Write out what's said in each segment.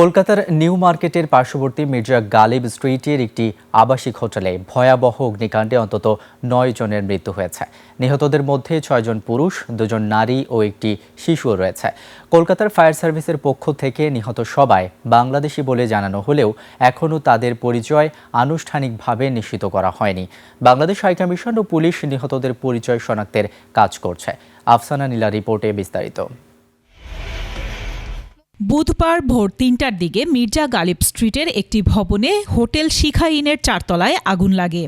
কলকাতার নিউ মার্কেটের পার্শ্ববর্তী মির্জা গালিব স্ট্রিটের একটি আবাসিক হোটেলে ভয়াবহ অগ্নিকাণ্ডে অন্তত ৯ জনের মৃত্যু হয়েছে। নিহতদের মধ্যে ৬ জন পুরুষ, ২ জন নারী ও একটি শিশুও রয়েছে। কলকাতার ফায়ার সার্ভিসের পক্ষ থেকে নিহত সবাই বাংলাদেশি বলে জানানো হলেও এখনও তাদের পরিচয় আনুষ্ঠানিকভাবে নিশ্চিত করা হয়নি। বাংলাদেশ হাইকমিশন ও পুলিশ নিহতদের পরিচয় শনাক্তের কাজ করছে। আফসানা নীলা রিপোর্টে বিস্তারিত। বুধবার ভোর ৩টার দিকে মির্জা গালিব স্ট্রিটের একটি ভবনে হোটেল শিখা ইনের ৪ তলায় আগুন লাগে।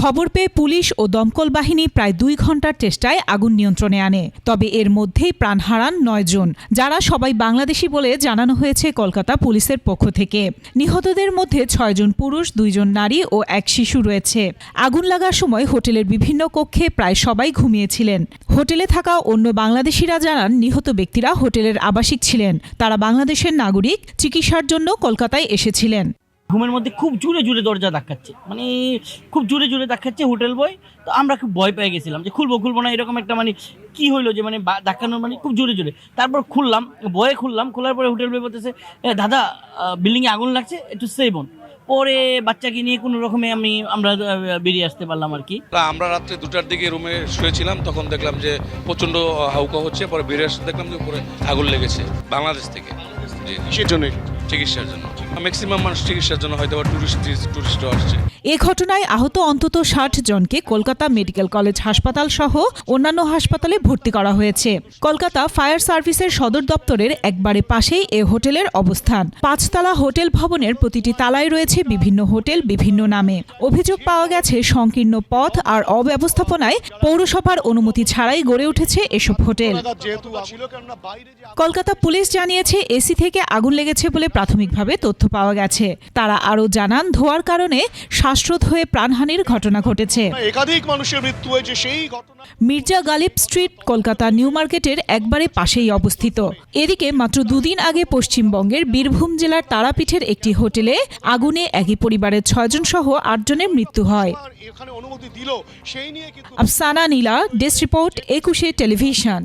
খবর পেয়ে পুলিশ ও দমকল বাহিনী প্রায় ২ ঘন্টার চেষ্টায় আগুন নিয়ন্ত্রণে আনে। তবে এর মধ্যেই প্রাণ হারান ৯ জন, যারা সবাই বাংলাদেশি বলে জানানো হয়েছে কলকাতা পুলিশের পক্ষ থেকে। নিহতদের মধ্যে ৬ জন পুরুষ, ২ জন নারী ও এক শিশু রয়েছে। আগুন লাগার সময় হোটেলের বিভিন্ন কক্ষে প্রায় সবাই ঘুমিয়েছিলেন। হোটেলে থাকা অন্য বাংলাদেশিরা জানান, নিহত ব্যক্তিরা হোটেলের আবাসিক ছিলেন। তারা বাংলাদেশের নাগরিক, চিকিৎসার জন্য কলকাতায় এসেছিলেন। ঘুমের মধ্যে খুব জোরে জোরে দরজা ধাক্কাচ্ছে, মানে খুব জোরে জোরে ধাক্কাচ্ছে হোটেল বয়। তো আমরা খুব ভয় পেয়ে গেছিলাম যে খুলবো না, এরকম একটা মানে কি হইলো যে মানে ধাক্কানোর মানে খুব জোরে জোরে। তারপর খুললাম, খোলার পরে হোটেল বয় বলতেছে, দাদা বিল্ডিংয়ে আগুন লাগছে, একটু সেভ হন। পরে বাচ্চাকে নিয়ে কোনো রকমে আমরা বেরিয়ে আসতে পারলাম আর কি। আমরা রাত্রে 2টার দিকে রুমে শুয়েছিলাম, তখন দেখলাম যে প্রচন্ড হাউকা হচ্ছে। পরে বেরিয়ে আসতে দেখলাম যে উপরে আগুন লেগেছে। বাংলাদেশ থেকে কিসের জন্য? চিকিৎসার জন্য। ম্যাক্সিমাম মানুষ চিকিৎসার জন্য হয়তো টুরিস্টও আসছে। এ ঘটনায় আহত অন্তত ৬০ জনকে কলকাতা মেডিকেল কলেজ হাসপাতাল সহ অন্যান্য হাসপাতালে ভর্তি করা হয়েছে। কলকাতা ফায়ার সার্ভিসের সদর দপ্তরের একবারে পাশেই এ হোটেলের অবস্থান। ৫তলা হোটেল ভবনের প্রতিটি তালায় রয়েছে বিভিন্ন হোটেল, বিভিন্ন নামে। অভিযোগ পাওয়া গেছে, সংকীর্ণ পথ আর অব্যবস্থাপনায় পৌরসভার অনুমতি ছাড়াই গড়ে উঠেছে এসব হোটেল। কলকাতা পুলিশ জানিয়েছে, এসি থেকে আগুন লেগেছে বলে প্রাথমিকভাবে তথ্য পাওয়া গেছে। তারা আরও জানান, ধোঁয়ার কারণে শ্বাসরোধ হয়ে প্রাণহানির ঘটনা ঘটেছে। একাধিক মানুষের মৃত্যু হয়েছে। সেই ঘটনা মির্জা গালিব স্ট্রিট কলকাতা নিউ মার্কেটের একবারে পাশেই অবস্থিত। এদিকে মাত্র 2 দিন আগে পশ্চিমবঙ্গের বীরভূম জেলার তারাপীঠের একটি হোটেলে আগুনে একই পরিবারের 6 জন সহ 8 জনের মৃত্যু হয়। এখানে অনুমতি দিল সেই নিয়ে কিন্তু আফসানা নীলা, ডেস্ক রিপোর্ট, 21 টেলিভিশন।